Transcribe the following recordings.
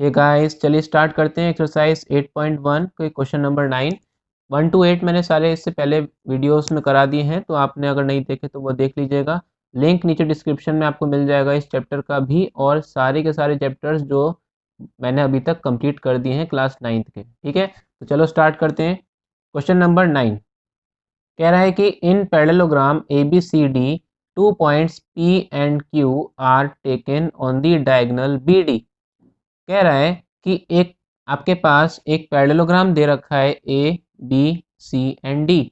ये गाइस चलिए स्टार्ट करते हैं एक्सरसाइज 8.1 के क्वेश्चन नंबर 9। 1 to 8 मैंने सारे इससे पहले वीडियोस में करा दिए हैं, तो आपने अगर नहीं देखे तो वो देख लीजिएगा। लिंक नीचे डिस्क्रिप्शन में आपको मिल जाएगा इस चैप्टर का भी, और सारे के सारे चैप्टर्स जो मैंने अभी तक कंप्लीट कर दिए हैं क्लास 9th के। ठीक है, तो चलो स्टार्ट करते हैं। क्वेश्चन नंबर 9 कह रहा है कि in parallelogram A B C D 2 points P and Q are taken on the diagonal B D. कह रहा है कि एक आपके पास एक पैरेललोग्राम दे रखा है A B C and D.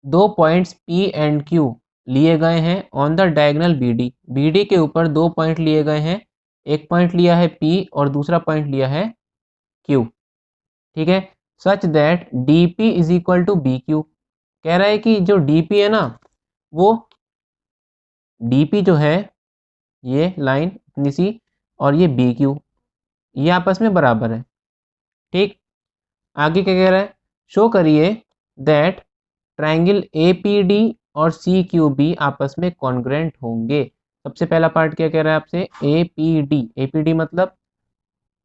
2 points P and Q लिए गए हैं on the diagonal B D. B D के ऊपर 2 पॉइंट लिए गए हैं, एक पॉइंट लिया है पी और दूसरा पॉइंट लिया है क्यू। ठीक है, such that D P is equal to B Q. कह रहा है कि जो डी पी है ना, वो डी पी जो है ये लाइन इतनी सी, और ये बी क्यू, ये आपस में बराबर है। ठीक, आगे क्या कह रहा है, शो करिए that triangle A P D और सी क्यू बी आपस में कॉन्ग्रुएंट होंगे। सबसे पहला पार्ट क्या कह रहा है आपसे, ए पी डी। ए पी डी मतलब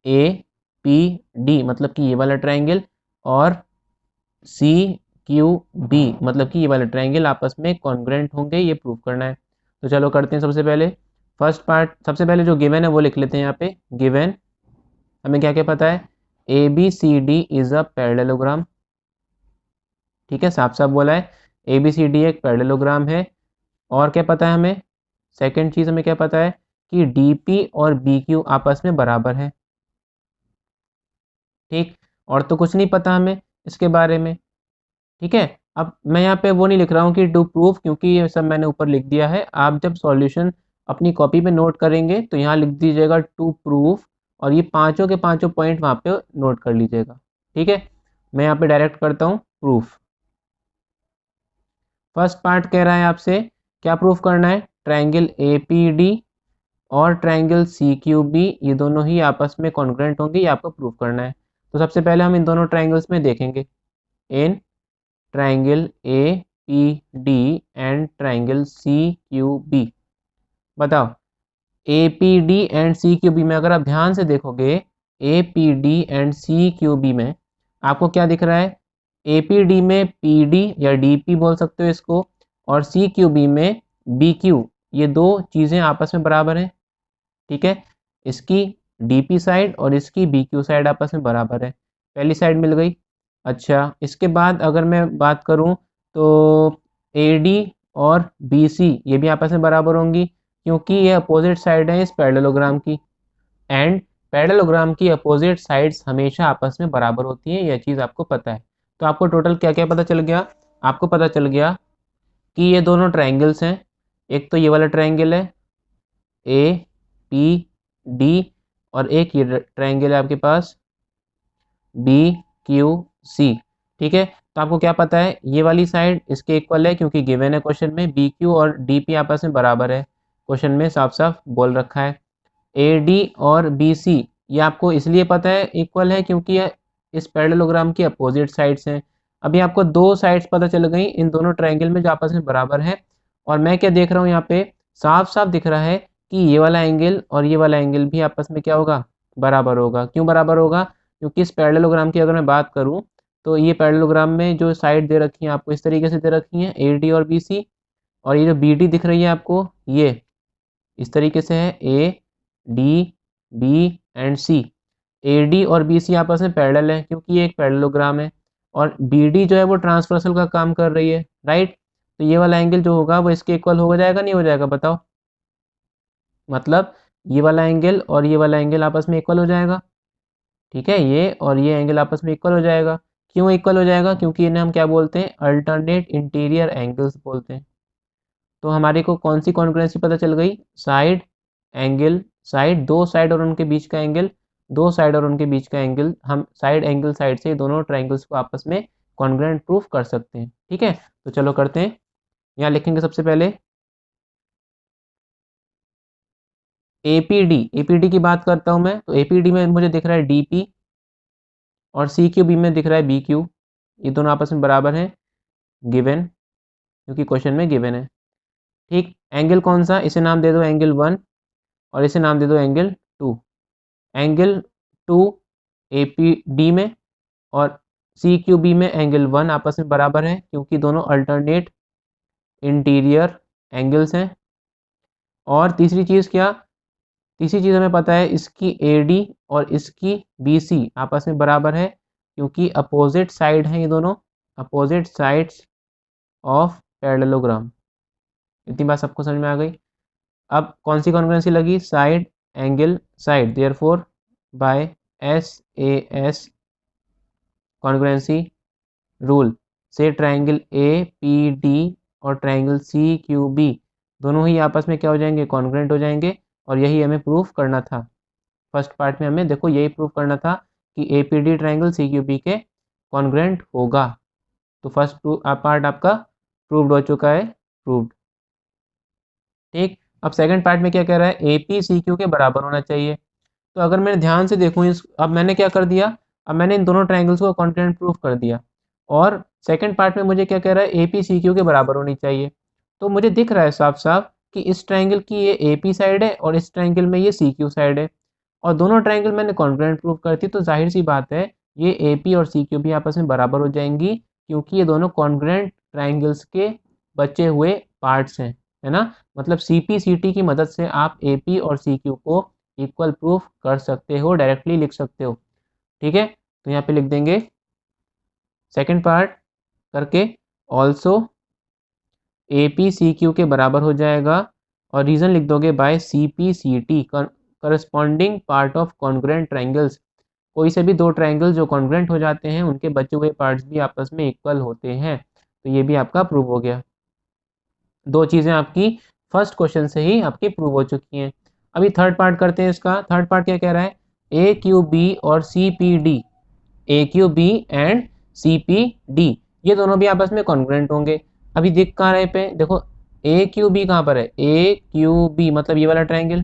ए पी डी मतलब कि ये वाला ट्रायंगल, और सी क्यू बी मतलब कि ये वाला ट्रायंगल आपस में कॉन्ग्रुएंट होंगे, ये प्रूव करना है। तो चलो करते हैं। सबसे पहले फर्स्ट पार्ट, सबसे पहले जो गिवन है वो लिख लेते हैं यहाँ पे। गिवन हमें क्या क्या पता है, A B C D is a parallelogram. ठीक है, साफ साफ बोला है, ए बी सी डी एक पैरेललोग्राम है। और क्या पता है हमें, सेकंड चीज़ हमें क्या पता है कि डी पी और बी क्यू आपस में बराबर है। ठीक, और तो कुछ नहीं पता हमें इसके बारे में। ठीक है, अब मैं यहाँ पे वो नहीं लिख रहा हूँ कि टू प्रूफ, क्योंकि ये सब मैंने ऊपर लिख दिया है। आप जब सॉल्यूशन अपनी कॉपी पे नोट करेंगे तो यहाँ लिख दीजिएगा टू प्रूफ, और ये पांचों के पांचों पॉइंट वहाँ पे नोट कर लीजिएगा। ठीक है, मैं यहाँ पे डायरेक्ट करता हूँ प्रूफ। फर्स्ट पार्ट कह रहा है आपसे क्या प्रूफ करना है, ट्रायंगल ए पी डी और ट्रायंगल सी क्यू बी ये दोनों ही आपस में कॉन्ग्रुएंट होंगे, ये आपको प्रूफ करना है। तो सबसे पहले हम इन दोनों ट्रायंगल्स में देखेंगे, in triangle A P D and triangle C Q B. बताओ, A P D and C Q B में अगर आप ध्यान से देखोगे, A P D and C Q B में आपको क्या दिख रहा है, ए पी डी में पी डी या डी पी बोल सकते हो इसको, और सी क्यू बी में बी क्यू, ये दो चीज़ें आपस में बराबर हैं। ठीक है, इसकी डी पी साइड और इसकी बी क्यू साइड आपस में बराबर है, पहली साइड मिल गई। अच्छा, इसके बाद अगर मैं बात करूं तो ए डी और बी सी ये भी आपस में बराबर होंगी, क्योंकि ये अपोजिट साइड है इस पैरेललोग्राम की, एंड पैरेललोग्राम की अपोजिट साइड्स हमेशा आपस में बराबर होती हैं, यह चीज़ आपको पता है। तो आपको टोटल क्या क्या पता चल गया, आपको पता चल गया कि ये दोनों ट्रायंगल्स हैं। एक तो ये वाला ट्रायंगल है ए पी डी, और एक ये ट्रायंगल है आपके पास बी क्यू सी। ठीक है, तो आपको क्या पता है, ये वाली साइड इसके इक्वल है, क्योंकि गिवन है क्वेश्चन में बी क्यू और डी पी आपस में बराबर है, क्वेश्चन में साफ साफ बोल रखा है। ए डी और बी सी ये आपको इसलिए पता है इक्वल है क्योंकि ये इस पैरेललोग्राम की अपोजिट साइड्स हैं। अभी आपको दो साइड्स पता चल गई इन दोनों ट्रायंगल में जो आपस में बराबर है। और मैं क्या देख रहा हूँ यहाँ पे, साफ साफ दिख रहा है कि ये वाला एंगल और ये वाला एंगल भी आपस में क्या होगा, बराबर होगा। क्यों बराबर होगा, क्योंकि इस पैरेललोग्राम की अगर मैं बात करूँ तो ये पैरेललोग्राम में जो साइड दे रखी है आपको इस तरीके से दे रखी है, ए डी और बी सी, और ये जो बी डी दिख रही है आपको ये इस तरीके से है, A D B and C. A D और बी सी आपस में पैरेलल है क्योंकि ये एक पैरेललोग्राम है, और बी डी जो है वो ट्रांसवर्सल का काम कर रही है, राइट। तो ये वाला एंगल जो होगा वो इसके इक्वल हो जाएगा, नहीं हो जाएगा बताओ, मतलब ये वाला एंगल और ये वाला एंगल आपस में इक्वल हो जाएगा। ठीक है, ये और ये एंगल आपस में इक्वल हो जाएगा। क्यों इक्वल हो जाएगा, क्योंकि इन्हें हम क्या बोलते हैं, अल्टरनेट इंटीरियर एंगल्स बोलते हैं। तो हमारे को कौन सी कॉन्ग्रुएंसी पता चल गई, साइड एंगल, साइड दो साइड और उनके बीच का एंगल, दो साइड और उनके बीच का एंगल, हम साइड एंगल साइड से दोनों ट्रायंगल्स को आपस में कॉन्ग्रुएंट प्रूफ कर सकते हैं। ठीक है, तो चलो करते हैं। यहाँ लिखेंगे सबसे पहले एपीडी की बात करता हूँ मैं, तो एपीडी में मुझे दिख रहा है डीपी, और सी क्यू बी में दिख रहा है बी क्यू, ये दोनों आपस में बराबर हैं, गिवन, क्योंकि क्वेश्चन में गिवन है। ठीक, एंगल कौन सा, इसे नाम दे दो एंगल 1 और इसे नाम दे दो angle 2। Angle two A P D में और सी क्यू बी में एंगल 1 आपस में बराबर है क्योंकि दोनों अल्टरनेट इंटीरियर एंगल्स हैं। और तीसरी चीज़ क्या, तीसरी चीज़ हमें पता है इसकी ए डी और इसकी बी सी आपस में बराबर है क्योंकि अपोजिट साइड हैं ये दोनों, अपोजिट साइड्स ऑफ पैरेललोग्राम। इतनी बात सबको समझ में आ गई। अब कौन सी कॉन्ग्रुएंसी लगी, side angle side, therefore by S A S congruency rule से ट्राइंगल ए पी डी और ट्राइंगल सी क्यू बी दोनों ही आपस में क्या हो जाएंगे, कॉन्ग्रुएंट हो जाएंगे। और यही हमें प्रूफ करना था। फर्स्ट पार्ट में हमें देखो यही प्रूफ करना था कि A P D triangle C Q B के कॉन्ग्रुएंट होगा। तो फर्स्ट पार्ट आपका प्रूव्ड हो चुका है, प्रूव्ड। ठीक, अब सेकंड पार्ट में क्या कह रहा है, ए पी सी क्यू के बराबर होना चाहिए। तो अगर मैं ध्यान से देखूँ अब मैंने क्या कर दिया, अब मैंने इन दोनों ट्राइंगल्स को कॉन्ग्रुएंट प्रूफ कर दिया और सेकंड पार्ट में मुझे क्या कह रहा है, ए पी सी क्यू के बराबर होनी चाहिए। तो मुझे दिख रहा है साफ साफ कि इस ट्राइंगल की ये ए पी साइड है और इस ट्राइंगल में ये सी क्यू साइड है और दोनों ट्राइंगल मैंने कॉन्ग्रुएंट प्रूफ करती, तो जाहिर सी बात है ये ए पी और सी क्यू भी आपस में बराबर हो जाएंगी क्योंकि ये दोनों कॉन्ग्रुएंट ट्राइंगल्स के बचे हुए पार्ट्स हैं, है ना। मतलब सी पी सी टी की मदद से आप ए पी और सी क्यू को इक्वल प्रूफ कर सकते हो, डायरेक्टली लिख सकते हो। ठीक है, तो यहाँ पे लिख देंगे सेकंड पार्ट करके also A P C Q के बराबर हो जाएगा और रीज़न लिख दोगे by C P C T corresponding part of congruent triangles. कोई से भी दो ट्राइंगल जो कॉन्ग्रुएंट हो जाते हैं उनके बचे हुए पार्ट्स भी आपस में इक्वल होते हैं। तो ये भी आपका प्रूव हो गया। दो चीज़ें आपकी फर्स्ट क्वेश्चन से ही आपकी प्रूव हो चुकी हैं। अभी थर्ड पार्ट करते हैं इसका। थर्ड पार्ट क्या कह रहा है, ए क्यू बी और C P D, A Q B and C P D ये दोनों भी आपस में कॉन्ग्रुएंट होंगे। अभी दिख कहाँ रहे पे, देखो ए क्यू बी कहाँ पर है, ए क्यू बी मतलब ये वाला ट्राइंगल,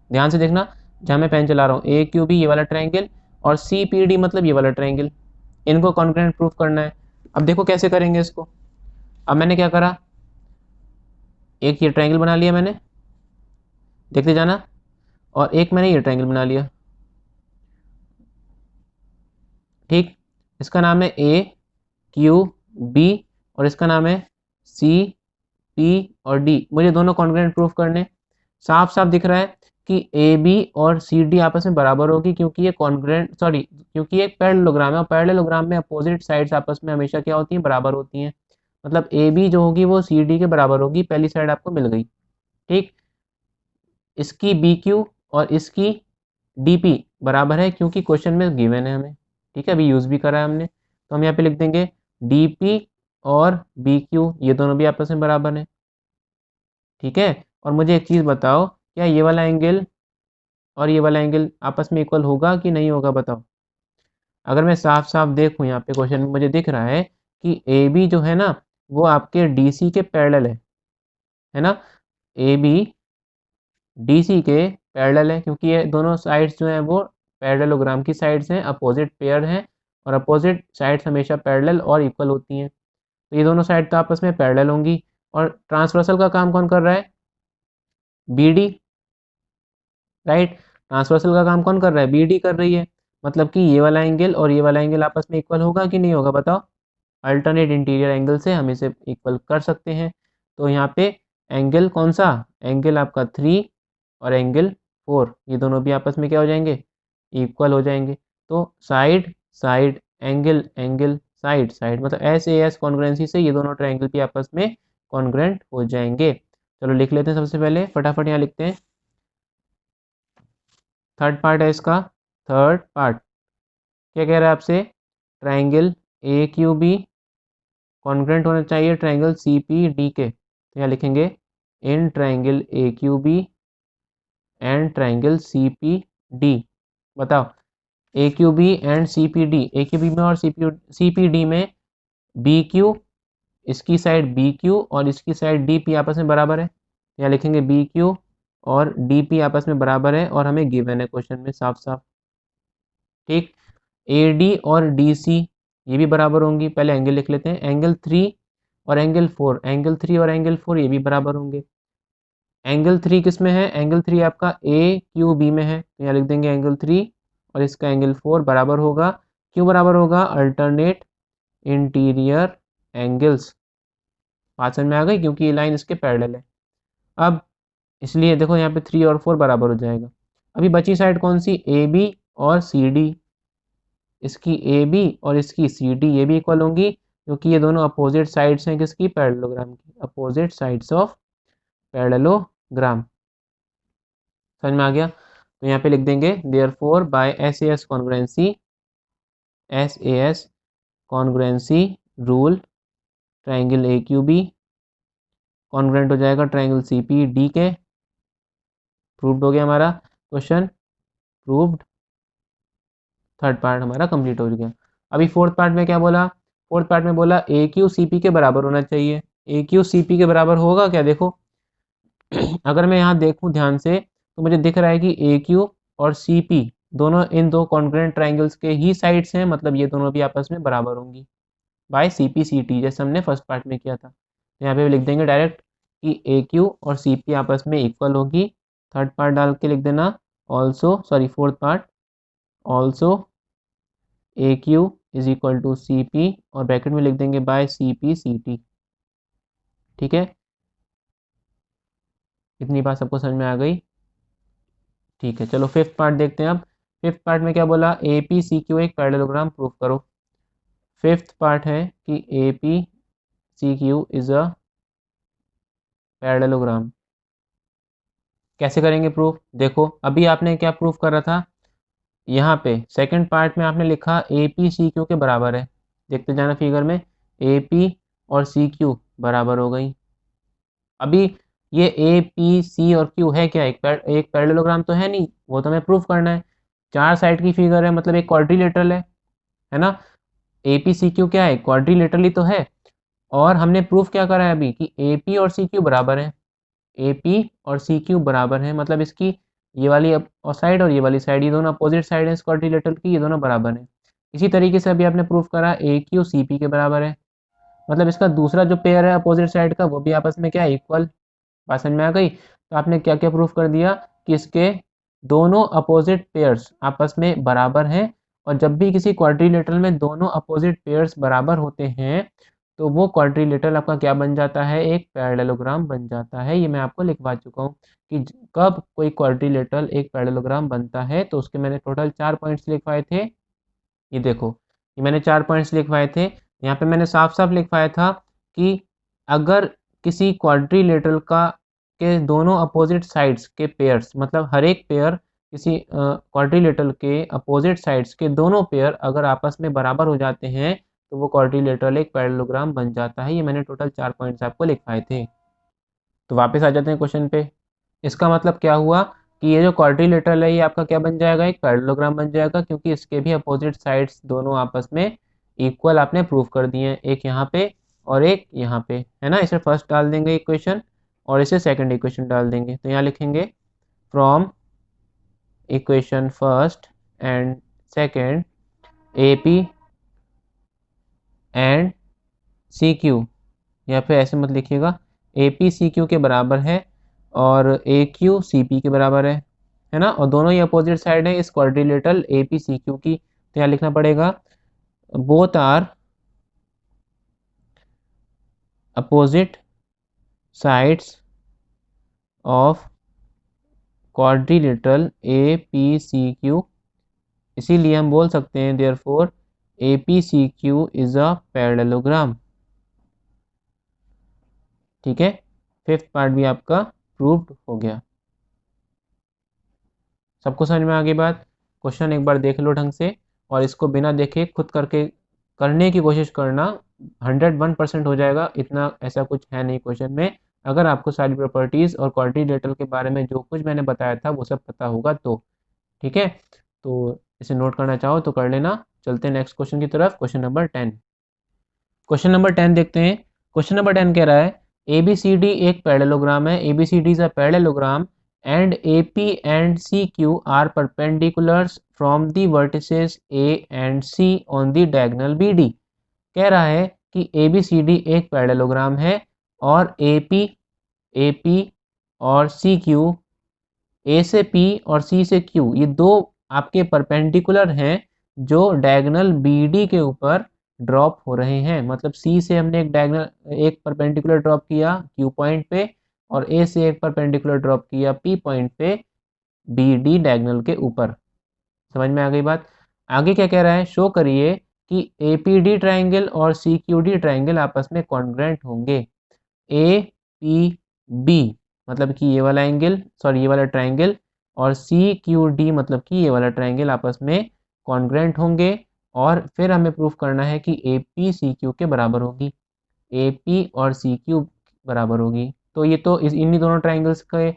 ध्यान से देखना जहाँ मैं पेन चला रहा हूँ, ए क्यू बी ये वाला ट्राइंगल और सी पी डी मतलब ये वाला ट्राइंगल, इनको कॉन्ग्रुएंट प्रूफ करना है। अब देखो कैसे करेंगे इसको। अब मैंने क्या करा, एक ये ट्राइंगल बना लिया मैंने, देखते जाना, और एक मैंने ये ट्राइंगल बना लिया। ठीक, इसका नाम है ए क्यू बी और इसका नाम है सी पी और डी। मुझे दोनों कॉन्ग्रुएंट प्रूफ करने। साफ साफ दिख रहा है कि ए बी और सी डी आपस में बराबर होगी क्योंकि ये कॉन्ग्रुएंट क्योंकि ये पैरेललोग्राम है और पैरेललोग्राम में अपोजिट साइड्स आपस में हमेशा क्या होती हैं, बराबर होती हैं। मतलब ए बी जो होगी वो सी डी के बराबर होगी, पहली साइड आपको मिल गई। ठीक, इसकी बी क्यू और इसकी डी पी बराबर है क्योंकि क्वेश्चन में गिवन है हमें। ठीक है, अभी यूज़ भी करा है हमने, तो हम यहाँ पे लिख देंगे डी पी और बी क्यू ये दोनों भी आपस में बराबर हैं। ठीक है, और मुझे एक चीज़ बताओ, क्या ये वाला एंगल और ये वाला एंगल आपस में इक्वल होगा कि नहीं होगा, बताओ। अगर मैं साफ साफ देखूँ यहाँ पे क्वेश्चन में मुझे दिख रहा है कि ए बी जो है ना वो आपके डी सी के पैरेलल है ना। ए बी डी सी के पैरेलल है क्योंकि ये दोनों साइड्स जो हैं वो पैरेललोग्राम की साइड्स हैं, अपोजिट पेयर हैं और अपोजिट साइड्स हमेशा पैरेलल और इक्वल होती हैं। तो ये दोनों साइड तो आपस में पैरेलल होंगी। और ट्रांसवर्सल का काम कौन कर रहा है, बी डी, राइट। ट्रांसवर्सल का काम कौन कर रहा है, बी डी कर रही है। मतलब कि ये वाला एंगल और ये वाला एंगल आपस में इक्वल होगा कि नहीं होगा, बताओ। अल्टरनेट इंटीरियर एंगल से हम इसे इक्वल कर सकते हैं। तो यहाँ पे एंगल कौन सा, एंगल आपका 3 और एंगल 4 ये दोनों भी आपस में क्या हो जाएंगे, इक्वल हो जाएंगे। तो side side angle angle side side मतलब एस ए एस कॉन्ग्रुएंसी से ये दोनों ट्राइंगल भी आपस में कॉन्ग्रुएंट हो जाएंगे। चलो लिख लेते हैं, सबसे पहले फटाफट यहाँ लिखते हैं। थर्ड पार्ट है इसका। थर्ड पार्ट क्या कह रहा है आपसे, triangle A Q B congruent होना चाहिए ट्राइंगल सी पी डी के। तो यहाँ लिखेंगे in triangle A Q B and triangle C P D. बताओ A Q B and C P D, A Q B में और सी पी डी में बी क्यू, इसकी साइड बी क्यू और इसकी साइड डी पी आपस में बराबर है। यहाँ लिखेंगे बी क्यू और डी पी आपस में बराबर है और हमें गिवन है क्वेश्चन में साफ साफ। ठीक, ए डी और डी सी ये भी बराबर होंगी। पहले एंगल लिख लेते हैं, एंगल 3 और एंगल 4, एंगल 3 और एंगल 4 ये भी बराबर होंगे। एंगल 3 किस में है, एंगल 3 आपका ए क्यू बी में है, तो यहाँ लिख देंगे एंगल 3 और इसका एंगल 4 बराबर होगा। क्यों बराबर होगा? Alternate interior angles. बात समझ में आ गई? क्योंकि ये लाइन इसके पैरेलल है। अब इसलिए देखो यहाँ पे 3 और 4 बराबर हो जाएगा। अभी बची साइड कौन सी? ए बी और सी डी। इसकी ए बी और इसकी सी डी ये भी इक्वल होंगी, क्योंकि ये दोनों अपोजिट साइड्स हैं किसकी? पैरेललोग्राम की। Opposite sides of parallelogram. समझ में आ गया? तो यहाँ पे लिख देंगे therefore by S A S congruency rule triangle A Q B congruent हो जाएगा ट्राइंगल सी पी डी के। प्रूव्ड हो गया हमारा क्वेश्चन, प्रूव्ड। थर्ड पार्ट हमारा कंप्लीट हो गया। अभी फोर्थ पार्ट में क्या बोला? फोर्थ पार्ट में बोला ए क्यू सी पी के बराबर होना चाहिए। ए क्यू सी पी के बराबर होगा क्या? देखो अगर मैं यहाँ देखूँ ध्यान से तो मुझे दिख रहा है कि ए क्यू और सी पी दोनों इन दो कॉन्ग्रुएंट ट्राइंगल्स के ही साइड्स हैं, मतलब ये दोनों भी आपस में बराबर होंगी by C P C T, जैसे हमने फर्स्ट पार्ट में किया था। तो यहाँ पे लिख देंगे डायरेक्ट कि ए क्यू और सी पी आपस में इक्वल होगी। थर्ड पार्ट डाल के लिख देना also, sorry fourth part, also A Q is equal to C P और ब्रैकेट में लिख देंगे by C P C T. ठीक है, इतनी बात सबको समझ में आ गई? ठीक है, चलो फिफ्थ पार्ट देखते हैं। अब फिफ्थ पार्ट में क्या बोला? ए पी सी क्यू एक पैरेललोग्राम प्रूव करो। फिफ्थ पार्ट है कि A P C Q is a parallelogram. कैसे करेंगे प्रूफ? देखो अभी आपने क्या प्रूफ कर रहा था, यहाँ पे सेकंड पार्ट में आपने लिखा ए पी सी क्यू के बराबर है। देखते जाना फिगर में, ए पी और सी क्यू बराबर हो गई। अभी ये ए पी सी और क्यू है क्या? एक पैरेललोग्राम तो है नहीं, वो तो हमें प्रूफ करना है। चार साइड की फिगर है, मतलब एक क्वाड्रिलेटरल है ना? ए पी सी क्यू क्या है? क्वाड्रिलेटरल ही तो है। और हमने प्रूफ क्या करा है अभी कि ए पी और सी क्यू बराबर है। ए पी और सी क्यू बराबर है, मतलब इसकी ये वाली और साइड और ये वाली साइड, ये दोनों अपोजिट साइड है इस क्वाड्रिलेटरल की, ये दोनों बराबर है। इसी तरीके से अभी आपने प्रूफ करा ए क्यू सी पी के बराबर है, मतलब इसका दूसरा जो पेयर है अपोजिट साइड का वो भी आपस में क्या है? इक्वल। बात समझ में आ गई? तो आपने क्या क्या प्रूफ कर दिया कि इसके दोनों अपोजिट पेयर्स आपस में बराबर हैं। और जब भी किसी क्वाड्रिलेटरल में दोनों अपोजिट पेयर्स बराबर होते हैं तो वो क्वाड्रिलेटरल आपका क्या बन जाता है? एक पैरेललोग्राम बन जाता है। ये मैं आपको लिखवा चुका हूँ कि कब कोई क्वाड्रिलेटरल एक पैरेललोग्राम बनता है। तो उसके मैंने टोटल 4 पॉइंट्स लिखवाए थे। ये देखो, ये मैंने 4 पॉइंट्स लिखवाए थे। यहाँ पे मैंने साफ साफ लिखवाया था कि अगर किसी क्वाड्रिलेटरल का के दोनों अपोजिट साइड्स के पेयर्स, मतलब हर एक पेयर किसी क्वाड्रिलेटरल के अपोजिट साइड्स के दोनों पेयर अगर आपस में बराबर हो जाते हैं तो वो क्वाड्रिलेटरल एक पैरेललोग्राम बन जाता है। ये मैंने टोटल 4 पॉइंट्स आपको लिखवाए थे। तो वापस आ जाते हैं क्वेश्चन पे। इसका मतलब क्या हुआ कि ये जो क्वाड्रिलेटरल है ये आपका क्या बन जाएगा? एक पैरेललोग्राम बन जाएगा, क्योंकि इसके भी अपोजिट साइड्स दोनों आपस में इक्वल आपने प्रूव कर दिए हैं, एक यहाँ पे और एक यहाँ पे, है ना? इसे फर्स्ट डाल देंगे इक्वेशन और इसे सेकंड इक्वेशन डाल देंगे। तो यहाँ लिखेंगे from equation first and second A P and C Q, या फिर ऐसे मत लिखिएगा, ए पी सी क्यू के बराबर है और ए क्यू सी पी के बराबर है ना? और दोनों ही अपोजिट साइड है इस quadrilateral A P C Q की। तो यहाँ लिखना पड़ेगा both are opposite sides of quadrilateral A P C Q. इसीलिए हम बोल सकते हैं therefore A P C Q is a parallelogram. ठीक है, फिफ्थ पार्ट भी आपका प्रूव्ड हो गया। सबको समझ में आ गई बात? क्वेश्चन एक बार देख लो ढंग से और इसको बिना देखे खुद करके करने की कोशिश करना। 101% हो जाएगा, इतना ऐसा कुछ है नहीं क्वेश्चन में। अगर आपको सारी प्रॉपर्टीज़ और क्वाड्रिलेटरल के बारे में जो कुछ मैंने बताया था वो सब पता होगा तो। ठीक है, तो इसे नोट करना चाहो तो कर लेना। चलते हैं नेक्स्ट क्वेश्चन की तरफ, क्वेश्चन नंबर 10। क्वेश्चन नंबर 10 देखते हैं। क्वेश्चन नंबर 10 कह रहा है ए बी सी डी एक पैरेललोग्राम है, A B C D is a parallelogram and A P and C Q are perpendiculars from the vertices A and C on the diagonal B D. कह रहा है कि A B C D एक parallelogram है और A P और C Q, ए से P और सी से क्यू, ये दो आपके परपेंडिकुलर हैं जो डायगोनल BD के ऊपर ड्रॉप हो रहे हैं। मतलब C से हमने एक परपेंडिकुलर ड्रॉप किया Q पॉइंट पे और A से एक परपेंडिकुलर ड्रॉप किया P पॉइंट पे BD डायगोनल के ऊपर। समझ में आ गई बात। आगे क्या कह रहा है, शो करिए कि APD ट्राइंगल और CQD ट्राइंगल आपस में कॉन्ग्रुएंट होंगे। APB मतलब कि ये वाला एंगल, सॉरी ये वाला ट्राइंगल, और CQD मतलब कि ये वाला ट्राइंगल आपस में कॉन्ग्रुएंट होंगे। और फिर हमें प्रूफ करना है कि AP CQ के बराबर होगी, AP और CQ बराबर होगी। तो ये तो इन्हीं दोनों ट्राइंगल्स के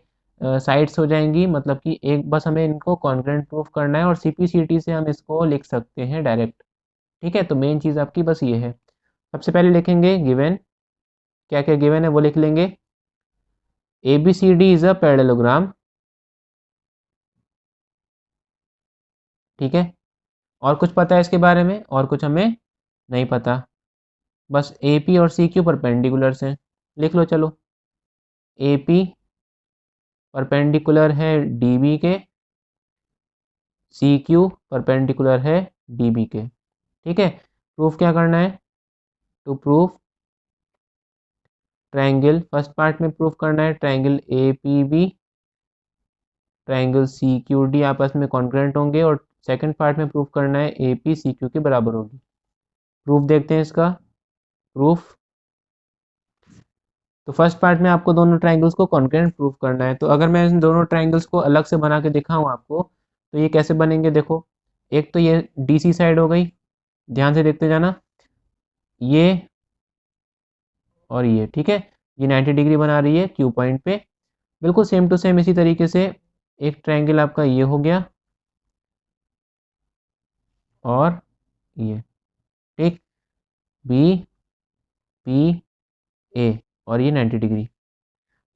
साइड्स हो जाएंगी, मतलब कि एक बस हमें इनको कॉन्ग्रुएंट प्रूफ करना है और CPCT से हम इसको लिख सकते हैं डायरेक्ट। ठीक है, तो मेन चीज़ आपकी बस ये है। सबसे पहले लिखेंगे गिवन, क्या क्या गिवन है वो लिख लेंगे। ABCD इज अ पैरेललोग्राम, ठीक है। और कुछ पता है इसके बारे में? और कुछ हमें नहीं पता, बस AP और CQ परपेंडिकुलर हैं। लिख लो चलो। AP परपेंडिकुलर है DB के, CQ परपेंडिकुलर है DB के। ठीक है, प्रूफ क्या करना है? To proof triangle, first part में प्रूफ करना है ट्रायंगल APB ट्रायंगल CQD आपस में कॉन्ग्रुएंट होंगे, और सेकंड पार्ट में प्रूफ करना है AP CQ के बराबर होगी। प्रूफ देखते हैं इसका। प्रूफ, तो फर्स्ट पार्ट में आपको दोनों ट्रायंगल्स को कॉन्ग्रुएंट प्रूफ करना है। तो अगर मैं इन दोनों ट्रायंगल्स को अलग से बना के दिखाऊं आपको, तो ये कैसे बनेंगे देखो। एक तो ये DC साइड हो गई, ध्यान से देखते जाना, ये और ये, ठीक है। ये 90 डिग्री बना रही है Q पॉइंट पे। बिल्कुल सेम टू सेम इसी तरीके से एक ट्रायंगल आपका ये हो गया और ये, ठीक, BPA और ये 90 डिग्री।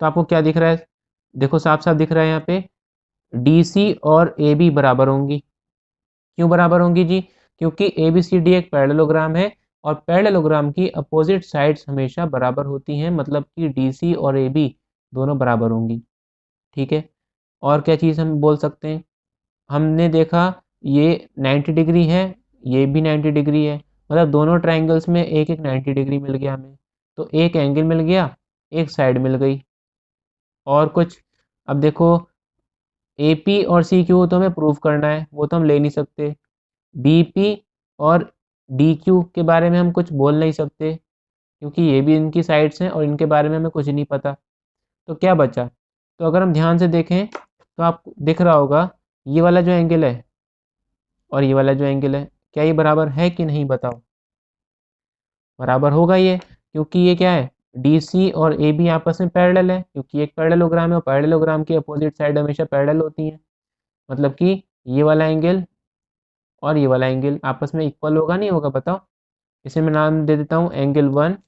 तो आपको क्या दिख रहा है? देखो साफ साफ दिख रहा है यहाँ पे DC और AB बराबर होंगी। क्यों बराबर होंगी जी? क्योंकि ABCD एक पैरेललोग्राम है और पैरेललोग्राम की अपोजिट साइड्स हमेशा बराबर होती हैं, मतलब कि DC और AB दोनों बराबर होंगी। ठीक है, और क्या चीज़ हम बोल सकते हैं? हमने देखा ये 90 डिग्री है, ये भी 90 डिग्री है, मतलब दोनों ट्रायंगल्स में एक एक 90 डिग्री मिल गया हमें। तो एक एंगल मिल गया, एक साइड मिल गई। और कुछ? अब देखो AP और CQ तो हमें प्रूफ करना है, वो तो हम ले नहीं सकते। BP और DQ के बारे में हम कुछ बोल नहीं सकते, क्योंकि ये भी इनकी साइड्स हैं और इनके बारे में हमें कुछ नहीं पता। तो क्या बचा? तो अगर हम ध्यान से देखें तो आपको दिख रहा होगा ये वाला जो एंगल है और ये वाला जो एंगल है, क्या ये बराबर है कि नहीं बताओ? बराबर होगा ये, क्योंकि ये क्या है, DC और AB आपस में पैरेलल है, क्योंकि एक पैरेललोग्राम है और पैरेललोग्राम की अपोजिट साइड हमेशा पैरेलल होती हैं। मतलब कि ये वाला एंगल और ये वाला एंगल आपस में इक्वल होगा, नहीं होगा बताओ? इसे मैं नाम दे देता हूँ एंगल 1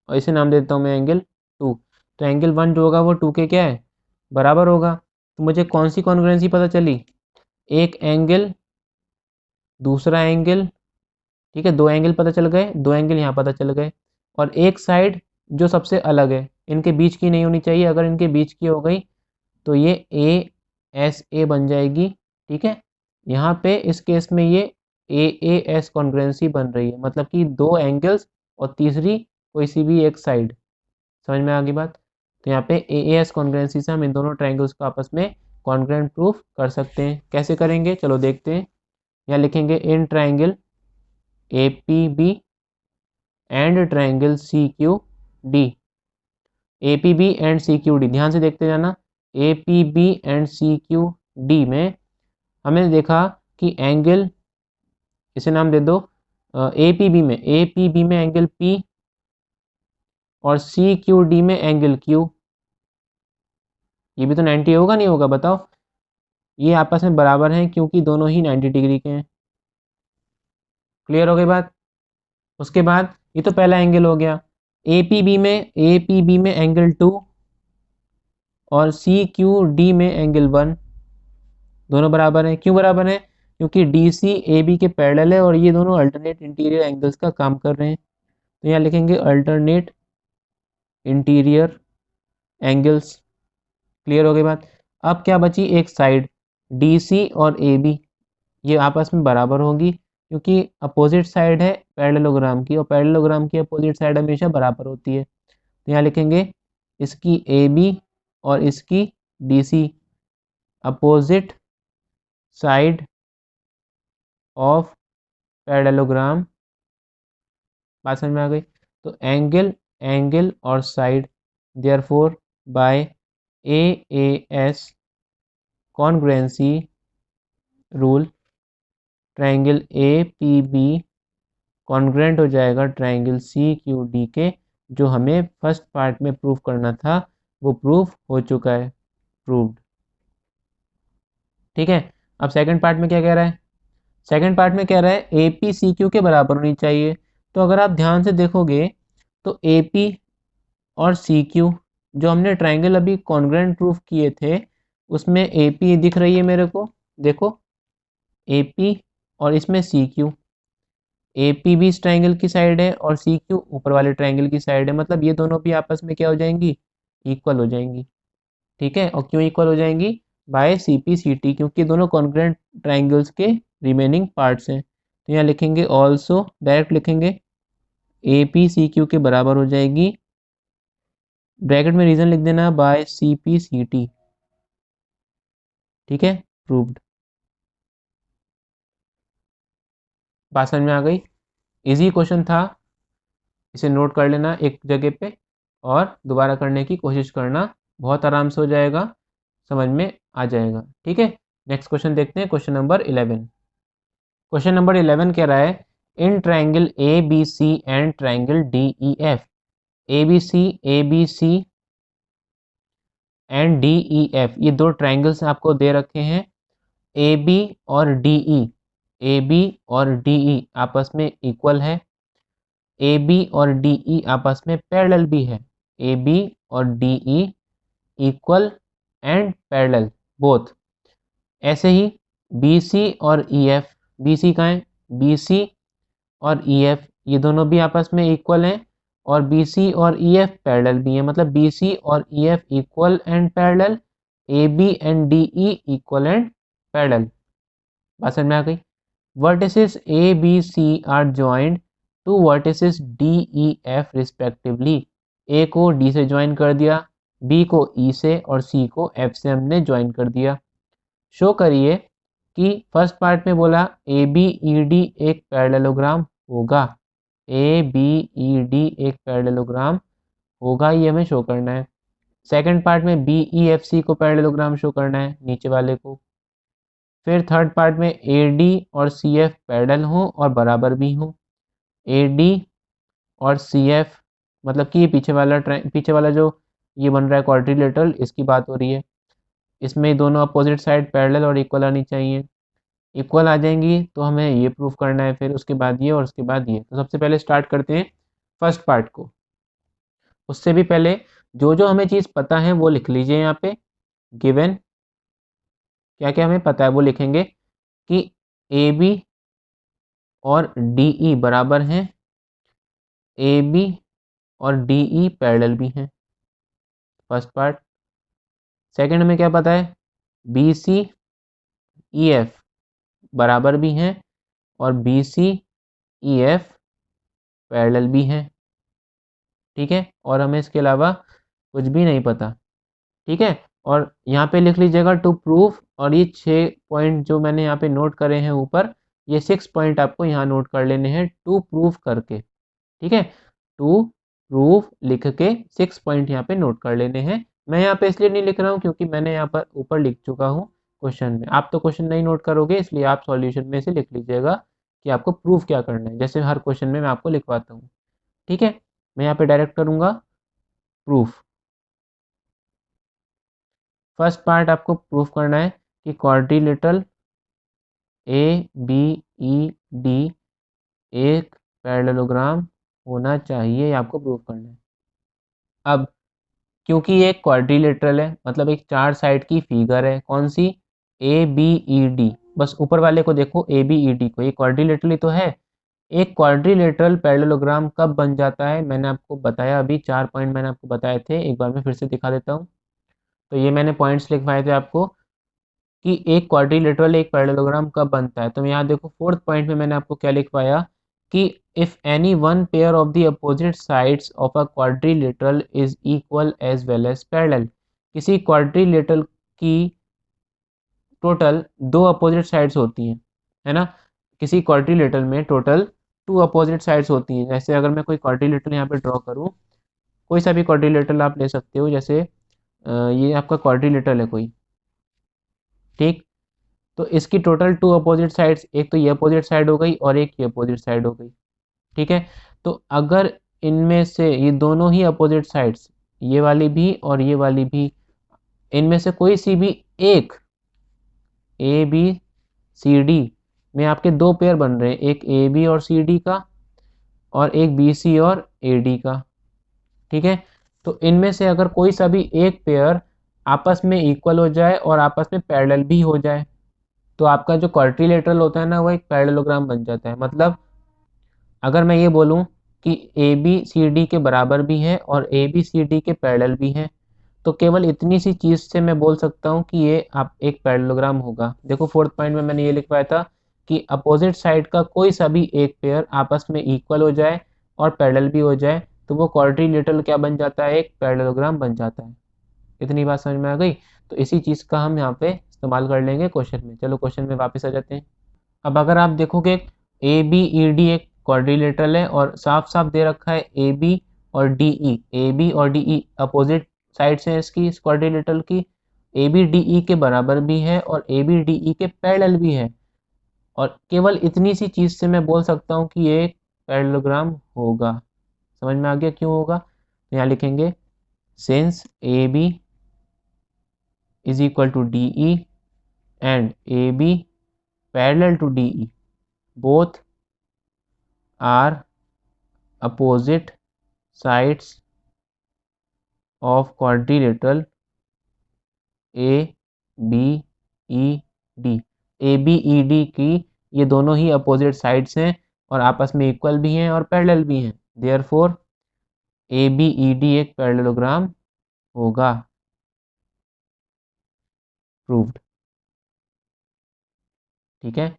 और इसे नाम दे देता हूँ मैं एंगल 2। तो एंगल 1 जो होगा वो 2 के क्या है, बराबर होगा। तो मुझे कौन सी कॉन्ग्रुएंसी पता चली? एक एंगल, दूसरा एंगल, ठीक है, दो एंगल पता चल गए, दो एंगल यहाँ पता चल गए, और एक साइड जो सबसे अलग है, इनके बीच की नहीं होनी चाहिए। अगर इनके बीच की हो गई तो ये ASA बन जाएगी। ठीक है, यहाँ पे इस केस में ये AAS कॉन्ग्रुएंसी बन रही है, मतलब कि दो एंगल्स और तीसरी कोई सी भी एक साइड। समझ में आ गई बात? तो यहाँ पे AAS कॉन्ग्रुएंसी से हम इन दोनों ट्रायंगल्स को आपस में कॉन्ग्रुएंट प्रूफ कर सकते हैं। कैसे करेंगे चलो देखते हैं। यहाँ लिखेंगे in triangle APB and triangle CQD। APB and CQD, ध्यान से देखते जाना। APB एंड CQD में हमने देखा कि एंगल, इसे नाम दे दो APB में एंगल P और CQD में एंगल Q। ये भी तो 90 होगा, नहीं होगा बताओ? ये आपस में बराबर हैं क्योंकि दोनों ही 90 डिग्री के हैं। क्लियर हो गई बात? उसके बाद ये तो पहला एंगल हो गया। APB में एंगल 2 और CQD में एंगल 1, दोनों बराबर हैं। क्यों बराबर हैं? क्योंकि DC AB के पैरेलल है और ये दोनों अल्टरनेट इंटीरियर एंगल्स का काम कर रहे हैं। तो यहाँ लिखेंगे अल्टरनेट इंटीरियर एंगल्स। क्लियर हो गई बात? अब क्या बची? एक साइड। DC और AB ये आपस में बराबर होगी, क्योंकि अपोजिट साइड है पैरेललोग्राम की, और पैरेललोग्राम की अपोजिट साइड हमेशा बराबर होती है। तो यहाँ लिखेंगे इसकी AB और इसकी DC, opposite side of parallelogram. बात समझ में आ गई? तो एंगल और side, therefore by AAS congruency rule, triangle APB congruent हो जाएगा ट्रायंगल CQD के, जो हमें फर्स्ट पार्ट में प्रूफ करना था वो प्रूफ हो चुका है, प्रूव्ड। ठीक है, अब सेकंड पार्ट में क्या कह रहा है? सेकंड पार्ट में कह रहा है APCQ के बराबर होनी चाहिए। तो अगर आप ध्यान से देखोगे तो AP और CQ जो हमने ट्रायंगल अभी कॉन्ग्रुएंट प्रूफ किए थे उसमें AP दिख रही है मेरे को, देखो AP, और इसमें CQ। AP भी इस ट्रायंगल की साइड है और CQ ऊपर वाले ट्रायंगल की साइड है, मतलब ये दोनों भी आपस में क्या हो जाएंगी? इक्वल हो जाएंगी। ठीक है, और क्यों इक्वल हो जाएंगी? बाय CPCT, क्योंकि दोनों कॉन्ग्रुएंट ट्रायंगल्स के रिमेनिंग पार्ट्स हैं। तो यहाँ लिखेंगे ऑल्सो, डायरेक्ट लिखेंगे APCQ के बराबर हो जाएगी, ब्रैकेट में रीजन लिख देना बाय CPCT। ठीक है, प्रूव्ड। बात समझ में आ गई? इजी क्वेश्चन था, इसे नोट कर लेना एक जगह पे और दोबारा करने की कोशिश करना, बहुत आराम से हो जाएगा, समझ में आ जाएगा। ठीक है, नेक्स्ट क्वेश्चन देखते हैं, क्वेश्चन नंबर 11। क्वेश्चन नंबर 11 कह रहा है in triangle ABC and triangle DEF, ABC and DEF ये दो ट्रायंगल्स आपको दे रखे हैं। AB और DE आपस में इक्वल है, AB और DE आपस में पैरेलल भी है। AB और DE equal and parallel both. ऐसे ही BC और EF, BC कहाँ है? BC और EF ये दोनों भी आपस में इक्वल हैं, और BC और EF पैरेलल भी हैं, मतलब BC और EF equal and parallel, AB एंड DE इक्वल एंड पैरेलल। बात समझ में आ गई? Vertices ABC are joined to vertices DEF respectively. A को D से ज्वाइन कर दिया, B को E से और C को F से हमने ज्वाइन कर दिया। शो करिए कि फर्स्ट पार्ट में बोला ABED एक पैरेललोग्राम होगा, ABED एक पैरेललोग्राम होगा, ये हमें शो करना है। सेकंड पार्ट में BEFC को पैरेललोग्राम शो करना है, नीचे वाले को। फिर थर्ड पार्ट में AD और CF पैरेलल हो और बराबर भी हो, AD और CF मतलब कि पीछे वाला जो ये बन रहा है क्वाड्रिलेटरल, इसकी बात हो रही है। इसमें दोनों अपोजिट साइड पैरेलल और इक्वल आनी चाहिए। इक्वल आ जाएंगी तो हमें ये प्रूफ करना है, फिर उसके बाद ये और उसके बाद ये। तो सबसे पहले स्टार्ट करते हैं फर्स्ट पार्ट को। उससे भी पहले जो जो हमें चीज़ पता है वो लिख लीजिए यहाँ पे, गिवन क्या क्या हमें पता है वो लिखेंगे कि AB और DE बराबर हैं, AB और DE पैरेलल भी हैं, फर्स्ट पार्ट। सेकंड हमें क्या पता है? BC EF बराबर भी हैं और BC EF पैरेलल भी हैं। ठीक है, और हमें इसके अलावा कुछ भी नहीं पता। ठीक है, और यहाँ पे लिख लीजिएगा टू प्रूफ, और ये 6 पॉइंट जो मैंने यहाँ पे नोट करे हैं ऊपर, ये 6 पॉइंट आपको यहाँ नोट कर लेने हैं टू प्रूफ करके। ठीक है, टू प्रूफ लिख के 6 पॉइंट यहाँ पे नोट कर लेने हैं। मैं यहाँ पे इसलिए नहीं लिख रहा हूँ क्योंकि मैंने यहाँ पर ऊपर लिख चुका हूँ क्वेश्चन में। आप तो क्वेश्चन नहीं नोट करोगे, इसलिए आप सॉल्यूशन में से लिख लीजिएगा कि आपको प्रूफ क्या करना है, जैसे हर क्वेश्चन में मैं आपको लिखवाता हूँ। ठीक है, मैं यहाँ पे डायरेक्ट करूँगा प्रूफ। फर्स्ट पार्ट आपको प्रूफ करना है कि क्वाड्रिलेटरल ABED एक पैरेललोग्राम होना चाहिए, आपको प्रूफ करना है। अब क्योंकि ये एक क्वाड्रिलेटरल है, मतलब एक 4 साइड की फिगर है, कौन सी? ABED। बस ऊपर वाले को देखो, ABED को, ये क्वाड्रिलेटरल ही तो है। एक क्वाड्रिलेटरल पैरेललोग्राम कब बन जाता है? मैंने आपको बताया, अभी 4 पॉइंट मैंने आपको बताए थे, एक बार मैं फिर से दिखा देता हूँ। तो ये मैंने पॉइंट्स लिखवाए थे आपको कि एक क्वाड्रिलेटरल एक पैरेललोग्राम कब बनता है। तो यहाँ देखो फोर्थ पॉइंट में मैंने आपको क्या लिखवाया कि if any one pair of the opposite sides of a quadrilateral is equal as well as parallel. किसी क्वाड्रिलेटरल की टोटल दो अपोजिट साइड्स होती हैं, है ना। किसी क्वाड्रिलेटरल में टोटल टू अपोजिट साइड्स होती हैं। जैसे अगर मैं कोई क्वाड्रिलेटरल यहाँ पे ड्रॉ करूँ, कोई सा भी क्वाड्रिलेटरल आप ले सकते हो, जैसे ये आपका क्वाड्रिलेटरल है कोई, ठीक। तो इसकी टोटल टू अपोजिट साइड्स, एक तो ये अपोजिट साइड हो गई और एक ये अपोजिट साइड हो गई, ठीक है। तो अगर इनमें से ये दोनों ही अपोजिट साइड्स, ये वाली भी और ये वाली भी, इनमें से कोई सी भी एक ए बी सी डी में आपके दो पेयर बन रहे हैं, एक ए बी और सी डी का और एक बी सी और ए डी का, ठीक है। तो इनमें से अगर कोई सा भी एक पेयर आपस में इक्वल हो जाए और आपस में पैरेलल भी हो जाए, तो आपका जो क्वाड्रिलेटरल होता है ना, वो एक पैरेललोग्राम बन जाता है। मतलब अगर मैं ये बोलूँ कि ए बी सी डी के बराबर भी है और ए बी सी डी के पैरेलल भी है, तो केवल इतनी सी चीज़ से मैं बोल सकता हूँ कि ये आप एक पैरेललोग्राम होगा। देखो फोर्थ पॉइंट में मैंने ये लिखवाया था कि अपोजिट साइड का कोई सा भी एक पेयर आपस में इक्वल हो जाए और पैरेलल भी हो जाए, तो वो क्वाड्रिलेटरल क्या बन जाता है, एक पैरेललोग्राम बन जाता है। इतनी बात समझ में आ गई। तो इसी चीज़ का हम यहाँ पे इस्तेमाल कर लेंगे क्वेश्चन में। चलो क्वेश्चन में वापस आ जाते हैं। अब अगर आप देखोगे ए बी ई डी एक क्वाड्रिलेटरल है और साफ साफ दे रखा है ए बी और डी ई, ए बी और डी ई अपोजिट साइड्स हैं इसकी, इस क्वाड्रिलेटरल की। ए बी डी ई के बराबर भी है और ए बी डी ई के पैरेलल भी है, और केवल इतनी सी चीज़ से मैं बोल सकता हूँ कि ये एक पैरेललोग्राम होगा। समझ में आ गया क्यों होगा। तो यहाँ लिखेंगे since A B is equal to D E and A B parallel to D E, both are opposite sides of quadrilateral A B E D। A B E D की ये दोनों ही अपोजिट साइड्स हैं और आपस में equal भी हैं और पैरेलल भी हैं। Therefore A B E D एक पैरेललोग्राम होगा। प्रूव्ड। ठीक है,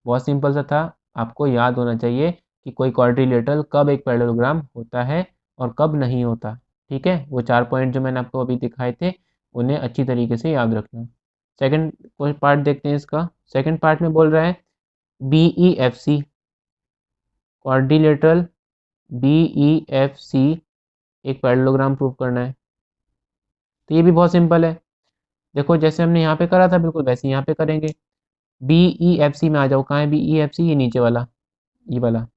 बहुत सिंपल सा था। आपको याद होना चाहिए कि कोई क्वाड्रिलेटरल कब एक पैरेललोग्राम होता है और कब नहीं होता। ठीक है, वो 4 पॉइंट जो मैंने आपको अभी दिखाए थे, उन्हें अच्छी तरीके से याद रखना। सेकंड पार्ट देखते हैं इसका। सेकंड पार्ट में बोल रहा है BEFC क्वाड्रिलेटरल BEFC एक पैरेललोग्राम प्रूव करना है। तो ये भी बहुत सिंपल है। देखो जैसे हमने यहाँ पे करा था बिल्कुल वैसे यहाँ पे करेंगे। BEFC में आ जाओ। कहाँ है BEFC? ये नीचे वाला, ये वाला।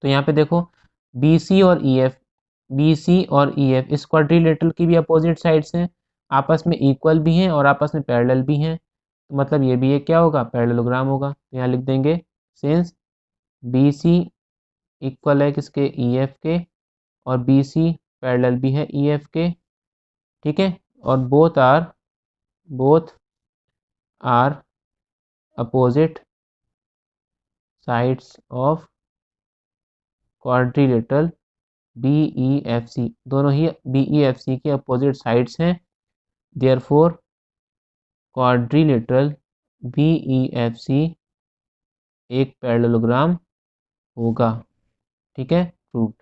तो यहाँ पे देखो BC और EF, BC और EF इस क्वाड्रिलेटरल की भी अपोजिट साइड्स हैं, आपस में इक्वल भी हैं और आपस में पैरेलल भी हैं। तो मतलब ये भी एक क्या होगा, पैरेललोग्राम होगा। तो यहाँ लिख देंगे सिंस BC इक्वल है किसके, EF के, और BC पैरेलल भी है EF के। ठीक है, और both are opposite sides of quadrilateral BEFC, दोनों ही BEFC के अपोजिट साइड्स हैं। देयरफॉर क्वाड्रिलेटरल BEFC एक पैरेललोग्राम होगा। ठीक है, प्रूव्ड।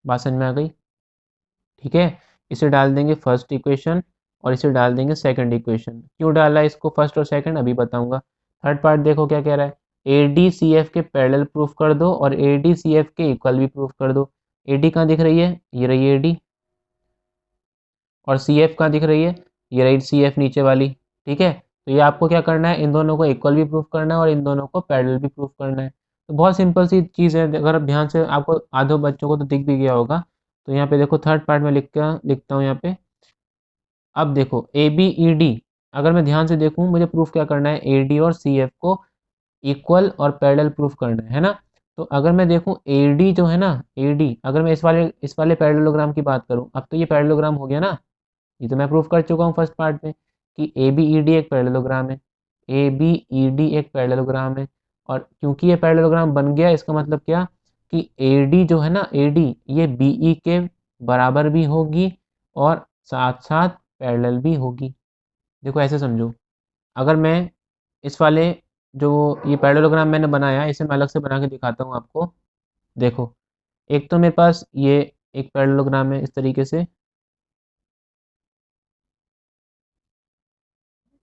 बात समझ में आ गई। ठीक है, इसे डाल देंगे फर्स्ट इक्वेशन और इसे डाल देंगे सेकंड इक्वेशन। क्यों डाला इसको फर्स्ट और सेकंड अभी बताऊंगा। थर्ड पार्ट देखो क्या कह रहा है, ADCF के पैरेलल प्रूफ कर दो और ADCF के इक्वल भी प्रूफ कर दो। AD कहाँ दिख रही है, ये रही AD, और CF कहाँ दिख रही है, ये रही CF नीचे वाली। ठीक है, तो ये आपको क्या करना है, इन दोनों को इक्वल भी प्रूफ करना है और इन दोनों को पैरेलल भी प्रूफ करना है। तो बहुत सिंपल सी चीज़ है, अगर आप ध्यान से, आपको आधों बच्चों को तो दिख भी गया होगा। तो यहाँ पे देखो थर्ड पार्ट में लिखता हूँ यहाँ पे। अब देखो ABED, अगर मैं ध्यान से देखूँ मुझे प्रूफ क्या करना है, AD और CF को इक्वल और पैरेलल प्रूफ करना है ना। तो अगर मैं देखूँ AD जो है ना, AD अगर मैं इस वाले पैरेललोग्राम की बात करूँ, अब तो ये पैरेललोग्राम हो गया ना। ये तो मैं प्रूफ कर चुका हूँ फर्स्ट पार्ट में कि ABED एक पैरेललोग्राम है, ABED एक पैरेललोग्राम है। और क्योंकि ये पैरेललोग्राम बन गया, इसका मतलब क्या कि AD जो है ना, AD ये BE के बराबर भी होगी और साथ साथ पैरेलल भी होगी। देखो ऐसे समझो, अगर मैं इस वाले जो ये पैरेललोग्राम मैंने बनाया इसे मैं अलग से बना के दिखाता हूँ आपको। देखो, एक तो मेरे पास ये एक पैरेललोग्राम है इस तरीके से,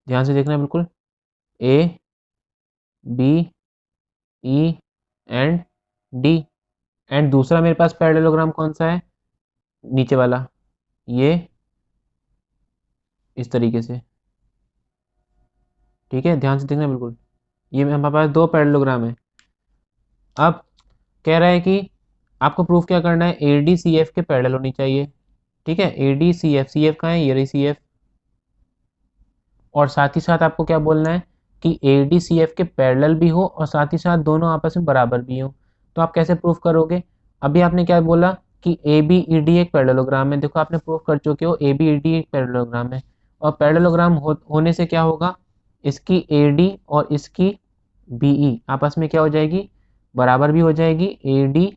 ध्यान से देखना बिल्कुल, A B E and D. And दूसरा मेरे पास पैरेललोग्राम कौन सा है, नीचे वाला, ये इस तरीके से। ठीक है, ध्यान से देखना बिल्कुल, ये हमारे पास दो पैरेललोग्राम है। अब कह रहा है कि आपको प्रूफ क्या करना है, ए डी सी एफ के पैरेलल होनी चाहिए। ठीक है, ए डी सी एफ कहाँ है, ये रही सी एफ। और साथ ही साथ आपको क्या बोलना है कि ए डी सी एफ के पैरेलल भी हो और साथ ही साथ दोनों आपस में बराबर भी हो। तो आप कैसे प्रूफ करोगे, अभी आपने क्या बोला कि ए बी ई डी एक पैरेललोग्राम है। देखो आपने प्रूफ कर चुके हो ए बी ई डी एक पैरेललोग्राम है। और पैरेललोग्राम होने से क्या होगा, इसकी ए डी और इसकी बी ई आपस में क्या हो जाएगी, बराबर भी हो जाएगी। ए डी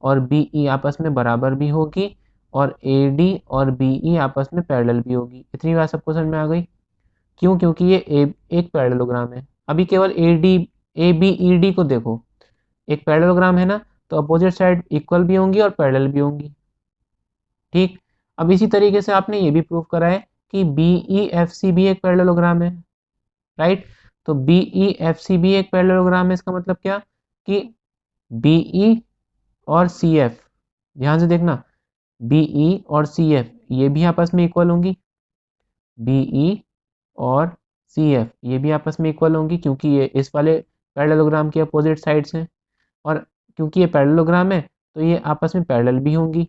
और बी ई आपस में बराबर भी होगी और ए डी और बी ई आपस में पैरेलल भी होगी। इतनी बात सबको समझ में आ गई। क्यों, क्योंकि ये एक पैरेललोग्राम है। अभी केवल ए बी ई डी को देखो, एक पैरेललोग्राम है ना, तो अपोजिट साइड इक्वल भी होंगी और पैरेलल भी होंगी। ठीक, अब इसी तरीके से आपने ये भी प्रूव करा है कि बी ई एफ सी भी एक पैरेललोग्राम है। राइट, तो बी ई एफ सी भी एक पैरेललोग्राम है। इसका मतलब क्या कि बी ई और सी एफ, ध्यान से देखना, बी ई और सी एफ ये भी आपस में इक्वल होंगी। बी ई और सी एफ ये भी आपस में इक्वल होंगी क्योंकि ये इस वाले पैरेललोग्राम के अपोजिट साइड्स हैं। और क्योंकि ये पैरेललोग्राम है तो ये आपस में पैरेलल भी होंगी।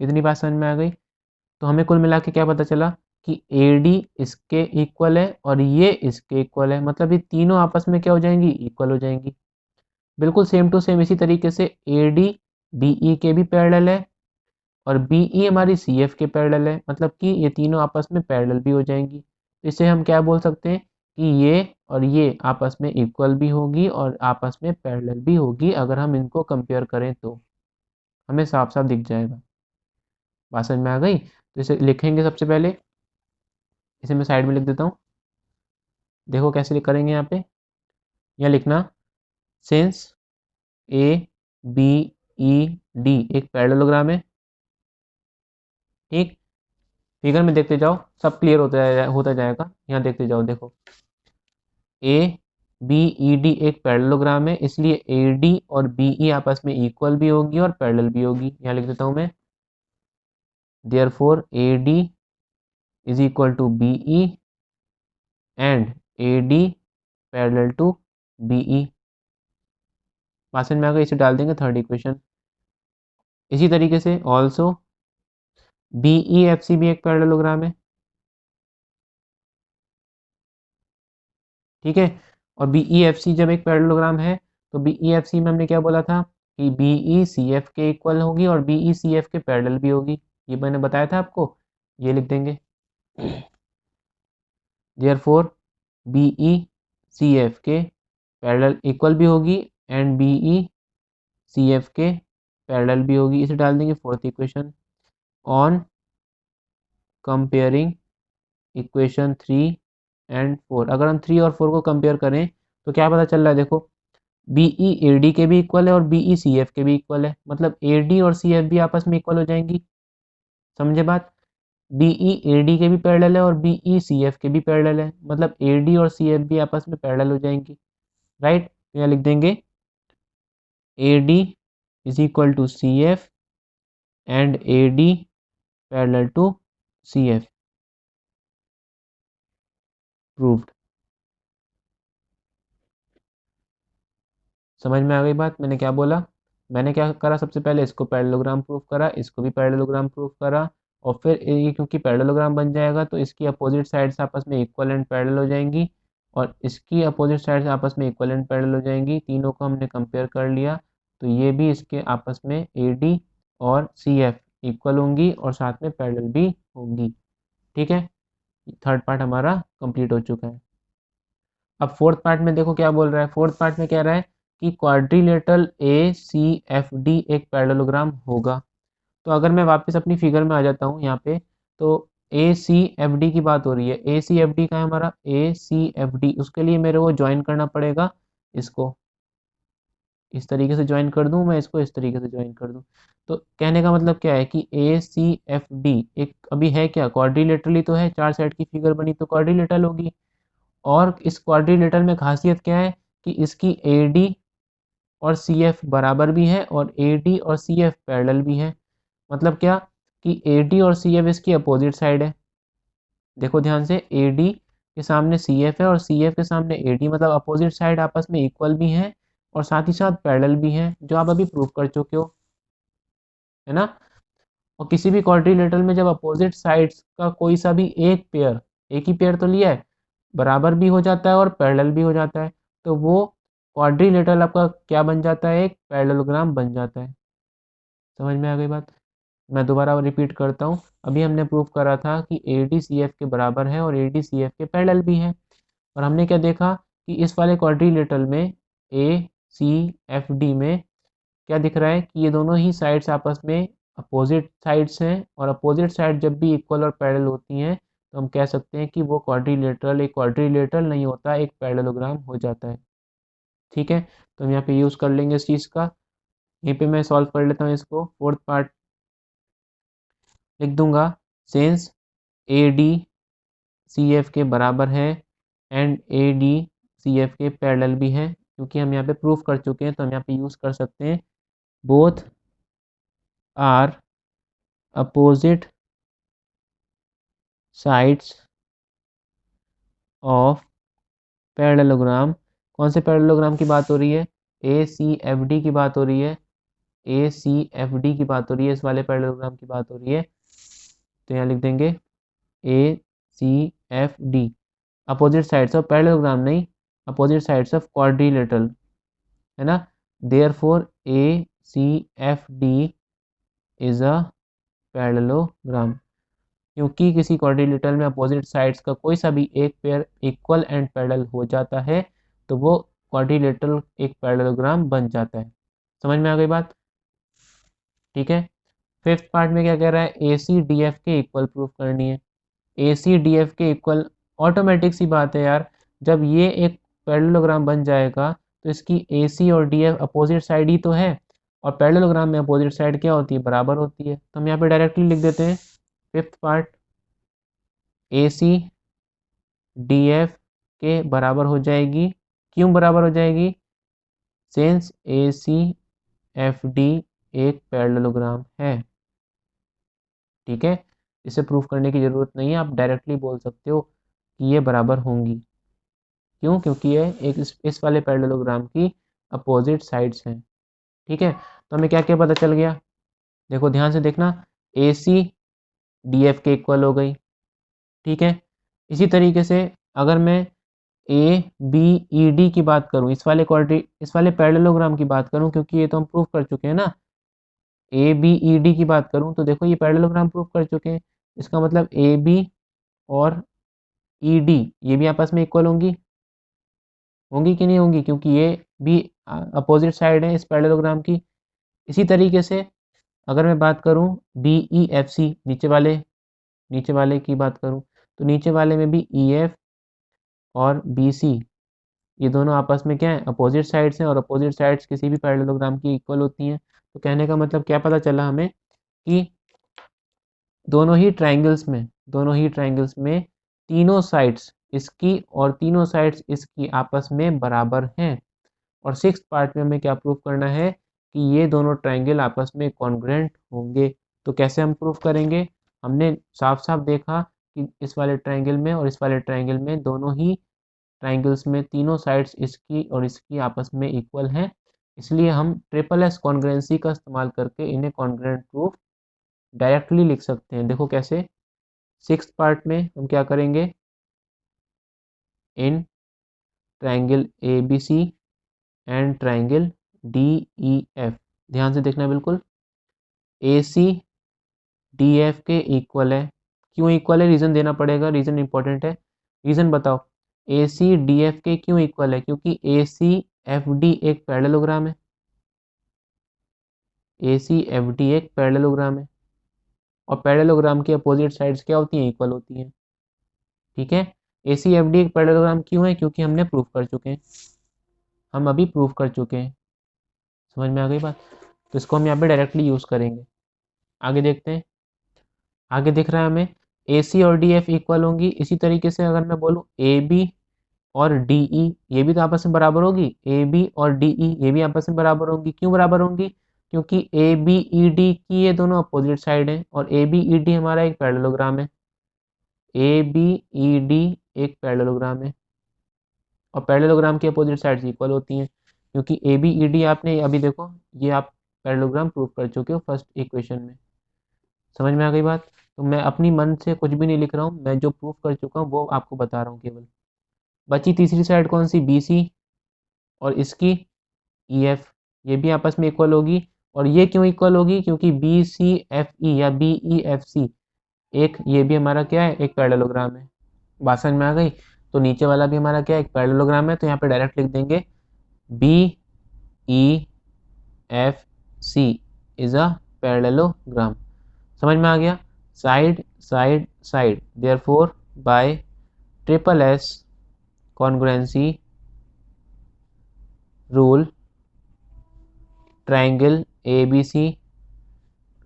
इतनी बात समझ में आ गई। तो हमें कुल मिला के क्या पता चला कि ए डी इसके इक्वल है और ये इसके इक्वल है, मतलब ये तीनों आपस में क्या हो जाएंगी, इक्वल हो जाएंगी। बिल्कुल सेम टू सेम इसी तरीके से ए डी बी ई के भी पैरेलल है और बी ई हमारी सी एफ के पैरेलल है, मतलब कि ये तीनों आपस में पैरेलल भी हो जाएंगी। तो इससे हम क्या बोल सकते हैं कि ये और ये आपस में इक्वल भी होगी और आपस में पैरेलल भी होगी। अगर हम इनको कंपेयर करें तो हमें साफ साफ दिख जाएगा। बात समझ में आ गई। तो इसे लिखेंगे, सबसे पहले इसे मैं साइड में लिख देता हूँ। देखो कैसे करेंगे, यहाँ पे यहाँ लिखना, since A B E D एक पैरेललोग्राम है। ठीक, फिगर में देखते जाओ, सब क्लियर होता जाएगा। यहाँ देखते जाओ, देखो ए बी ई डी एक पैरेललोग्राम है, इसलिए ए डी और बी ई आपस में इक्वल भी होगी और पैरेलल भी होगी। यहाँ लिख देता हूँ मैं, therefore A D is equal to B E and A D parallel to B E. बात में आ गई, इसे डाल देंगे थर्ड इक्वेशन। इसी तरीके से also B E F C भी एक पैरेललोग्राम है। ठीक है, और बी ई एफ सी जब एक पैरेललोग्राम है तो बी ई एफ सी में हमने क्या बोला था कि बी ई सी एफ के इक्वल होगी और बी ई सी एफ के पैरेलल भी होगी। ये मैंने बताया था आपको, ये लिख देंगे। Therefore B E C F के पैरेलल इक्वल भी होगी and B E C F के पैरेलल भी होगी। इसे डाल देंगे fourth equation. On comparing equation 3 and 4, अगर हम 3 और 4 को कंपेयर करें तो क्या पता चल रहा है, देखो बी ई ए डी के भी इक्वल है और बी ई सी एफ के भी इक्वल है, मतलब ए डी और सी एफ भी आपस में इक्वल हो जाएंगी। समझे बात, बी ई ए डी के भी पैरेलल है और बी ई सी एफ के भी पैरेलल है, मतलब ए डी और सी एफ भी आपस में पैरेलल हो जाएंगी। राइट, तो यहाँ लिख देंगे A D is equal to C F and A D parallel to C F. Proved. समझ में आ गई बात, मैंने क्या बोला, मैंने क्या करा, सबसे पहले इसको पैरेललोग्राम प्रूफ करा, इसको भी पैरेललोग्राम प्रूफ करा, और फिर ये क्योंकि पैरेललोग्राम बन जाएगा तो इसकी अपोजिट साइड्स आपस में इक्वल एंड पैरेलल हो जाएंगी और इसकी अपोजिट साइड्स आपस में इक्वल एंड पैरेलल हो जाएंगी। तीनों को हमने कंपेयर कर लिया तो ये भी इसके आपस में ए डी और सी एफ इक्वल होंगी और साथ में पैरेलल भी होंगी। ठीक है, थर्ड पार्ट हमारा कंप्लीट हो चुका है। अब फोर्थ पार्ट में देखो क्या बोल रहा है, फोर्थ पार्ट में कह रहा है कि quadrilateral A C F D एक पैरेललोग्राम होगा। तो अगर मैं वापस अपनी फिगर में आ जाता हूँ यहाँ पे, तो ए सी एफ डी की बात हो रही है। ए सी एफ डी का है हमारा, ए सी एफ डी, उसके लिए मेरे को ज्वाइन करना पड़ेगा इसको, इस तरीके से ज्वाइन कर दूं मैं, इसको इस तरीके से ज्वाइन कर दूं। तो कहने का मतलब क्या है कि ए सी एफ डी एक अभी है क्या, क्वाड्रिलेटरली तो है, चार साइड की फिगर बनी तो क्वाड्रिलेटरल होगी। और इस क्वाड्रिलेटरल में खासियत क्या है कि इसकी ए डी और सी एफ बराबर भी है और ए डी और सी एफ पैरेलल भी है। मतलब क्या कि ए डी और सी एफ इसकी अपोजिट साइड है। देखो ध्यान से, ए डी के सामने सी एफ है और सी एफ के सामने ए डी, मतलब अपोजिट साइड आपस में इक्वल भी है और साथ ही साथ पैरेलल भी है, जो आप अभी प्रूव कर चुके हो, है ना। और किसी भी क्वाड्रिलेटरल में जब अपोजिट साइड्स का कोई सा भी एक पेयर, एक ही पेयर तो लिया है, बराबर भी हो जाता है और पैरेलल भी हो जाता है, तो वो क्वाड्रिलेटरल आपका क्या बन जाता है, एक पैरेललोग्राम बन जाता है। समझ में आ गई बात। मैं दोबारा रिपीट करता हूँ, अभी हमने प्रूव करा था कि ए डी सी एफ के बराबर है और ए डी सी एफ के पैरेलल भी है। और हमने क्या देखा कि इस वाले क्वाड्रिलेटरल में ए सी एफ डी में क्या दिख रहा है कि ये दोनों ही साइड्स आपस में अपोजिट साइड्स हैं, और अपोजिट साइड जब भी इक्वल और पैरेलल होती हैं तो हम कह सकते हैं कि वो क्वाड्रिलेटरल एक क्वाड्रिलेटरल नहीं होता, एक पैरेललोग्राम हो जाता है। ठीक है, तो हम यहाँ पे यूज़ कर लेंगे इस चीज़ का। यहीं पे मैं सॉल्व कर लेता हूँ इसको, फोर्थ पार्ट लिख दूंगा, since A D C F के बराबर है and A D C F के पैरेलल भी है, क्योंकि हम यहाँ पे प्रूफ कर चुके हैं तो हम यहाँ पे यूज़ कर सकते हैं both are opposite sides of parallelogram. कौन से पैरेललोग्राम की बात हो रही है, ए सी एफ डी की बात हो रही है, ए सी एफ डी की बात हो रही है, इस वाले पैरेललोग्राम की बात हो रही है। तो यहाँ लिख देंगे A C F D, opposite sides of parallelogram नहीं, अपोजिट साइड्स ऑफ क्वाड्रिलेटरल, है ना। Therefore A C F D is a parallelogram, क्योंकि किसी क्वाड्रिलेटरल में अपोजिट साइड्स का कोई सा भी एक पेयर इक्वल एंड पैरेलल हो जाता है तो वो क्वाड्रिलेटरल एक पैरेललोग्राम बन जाता है। समझ में आ गई बात। ठीक है, फिफ्थ पार्ट में क्या कह रहा है, ए सी डी एफ के इक्वल प्रूफ करनी है। ए सी डी एफ के इक्वल, ऑटोमेटिक सी बात है यार, जब ये एक पैरेललोग्राम बन जाएगा तो इसकी ए सी और डी एफ अपोजिट साइड ही तो है, और पैरेललोग्राम में अपोजिट साइड क्या होती है, बराबर होती है। तो हम यहाँ पे डायरेक्टली लिख देते हैं फिफ्थ पार्ट, ए सी डी एफ के बराबर हो जाएगी, क्यों बराबर हो जाएगी, सिंस ए सी एफ डी एक पैरेललोग्राम है। ठीक है, इसे प्रूफ करने की ज़रूरत नहीं है, आप डायरेक्टली बोल सकते हो कि ये बराबर होंगी। क्यों, क्योंकि ये एक इस वाले पैरेललोग्राम की अपोजिट साइड्स हैं। ठीक है, तो हमें क्या क्या पता चल गया, देखो ध्यान से देखना, ए सी डी एफ के इक्वल हो गई। ठीक है, इसी तरीके से अगर मैं ए बी ई डी की बात करूं, इस वाले पैरेललोग्राम की बात करूं, क्योंकि ये तो हम प्रूफ कर चुके हैं ना, ए बी ई डी की बात करूं तो देखो ये पैरेललोग्राम प्रूफ कर चुके हैं, इसका मतलब ए बी और ई डी ये भी आपस में इक्वल होंगी, होंगी कि नहीं होंगी, क्योंकि ये भी अपोजिट साइड है इस पैरेललोग्राम की। इसी तरीके से अगर मैं बात करूं बी ई एफ सी, नीचे वाले की बात करूं तो नीचे वाले में भी ई एफ और बी सी ये दोनों आपस में क्या है, अपोजिट साइड्स हैं, और अपोजिट साइड्स किसी भी पैरेललोग्राम की इक्वल होती हैं। तो कहने का मतलब क्या पता चला हमें कि दोनों ही ट्राइंगल्स में तीनों साइड्स इसकी और तीनों साइड्स इसकी आपस में बराबर हैं। और सिक्स्थ पार्ट में हमें क्या प्रूफ करना है कि ये दोनों ट्राइंगल आपस में कॉन्ग्रुएंट होंगे। तो कैसे हम प्रूफ करेंगे, हमने साफ साफ देखा कि इस वाले ट्राइंगल में और इस वाले ट्राइंगल में दोनों ही ट्राइंगल्स में तीनों साइड्स इसकी और इसकी आपस में इक्वल हैं, इसलिए हम ट्रिपल एस कॉन्ग्रुएंसी का इस्तेमाल करके इन्हें कॉन्ग्रुएंट प्रूफ डायरेक्टली लिख सकते हैं। देखो कैसे, सिक्स्थ पार्ट में हम क्या करेंगे, इन triangle A B C and triangle D E F, ध्यान से देखना बिल्कुल, ए सी डी एफ के इक्वल है। क्यों इक्वल है, रीज़न देना पड़ेगा, रीज़न इंपॉर्टेंट है, रीज़न बताओ। ए सी डी एफ के क्यों इक्वल है, क्योंकि ए सी एफ डी एक पैरेललोग्राम है, ए सी एफ डी एक पैरेललोग्राम है। और पैरेललोग्राम की अपोजिट साइड्स क्या होती हैं, इक्वल होती हैं। ठीक है, ACFD एक पैरेललोग्राम क्यों है, क्योंकि हमने प्रूफ कर चुके हैं, हम अभी प्रूफ कर चुके हैं। समझ में आ गई बात? तो इसको हम यहाँ पे डायरेक्टली यूज़ करेंगे। आगे देखते हैं, आगे दिख रहा है हमें AC और DF इक्वल होंगी। इसी तरीके से अगर मैं बोलूँ AB और DE, ये भी तो आपस में बराबर होगी। AB और DE ये भी आपस में बराबर होंगी। क्यों बराबर होंगी? क्योंकि ABED की ये दोनों अपोजिट साइड हैं और ABED हमारा एक पैरेललोग्राम है। ABED एक पैरेललोग्राम है और पैरेललोग्राम की अपोजिट साइड्स इक्वल होती हैं, क्योंकि ABED आपने अभी देखो, ये आप पैरेललोग्राम प्रूव कर चुके हो फर्स्ट इक्वेशन में। समझ में आ गई बात? तो मैं अपनी मन से कुछ भी नहीं लिख रहा हूँ, मैं जो प्रूफ कर चुका हूँ वो आपको बता रहा हूँ केवल। बची तीसरी साइड कौन सी, BC और इसकी EF, ये भी आपस में इक्वल होगी। और ये क्यों इक्वल होगी? क्योंकि BCFE या BEFC एक, ये भी हमारा क्या है, एक पैरेललोग्राम है। बात समझ में आ गई? तो नीचे वाला भी हमारा क्या है, एक पैरेललोग्राम है। तो यहाँ पे डायरेक्ट लिख देंगे BEFC इज अ पैरेललोग्राम। समझ में आ गया? Side side side, therefore by triple S congruency rule triangle ABC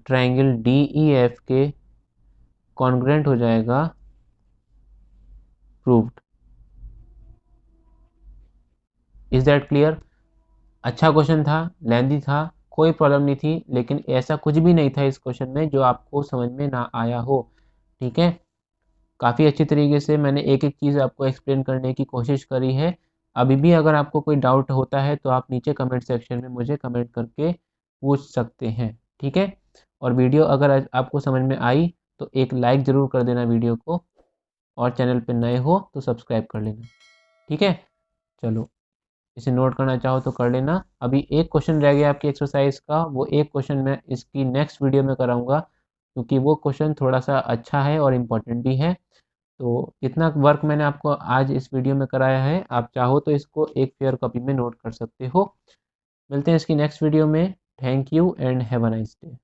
triangle DEF के कॉन्ग्रुएंट हो जाएगा प्रूव्ड। Is that clear? अच्छा क्वेश्चन था, लेंथी था, कोई प्रॉब्लम नहीं थी, लेकिन ऐसा कुछ भी नहीं था इस क्वेश्चन में जो आपको समझ में ना आया हो। ठीक है, काफ़ी अच्छी तरीके से मैंने एक एक चीज़ आपको एक्सप्लेन करने की कोशिश करी है। अभी भी अगर आपको कोई डाउट होता है तो आप नीचे कमेंट सेक्शन में मुझे कमेंट करके पूछ सकते हैं। ठीक है, और वीडियो अगर आपको समझ में आई तो एक लाइक ज़रूर कर देना वीडियो को, और चैनल पर नए हो तो सब्सक्राइब कर लेना। ठीक है, चलो, इसे नोट करना चाहो तो कर लेना। अभी एक क्वेश्चन रह गया आपकी एक्सरसाइज का, वो एक क्वेश्चन मैं इसकी नेक्स्ट वीडियो में कराऊंगा, क्योंकि वो क्वेश्चन थोड़ा सा अच्छा है और इम्पोर्टेंट भी है। तो इतना वर्क मैंने आपको आज इस वीडियो में कराया है, आप चाहो तो इसको एक फेयर कॉपी में नोट कर सकते हो। मिलते हैं इसकी नेक्स्ट वीडियो में। Thank you and have a nice day.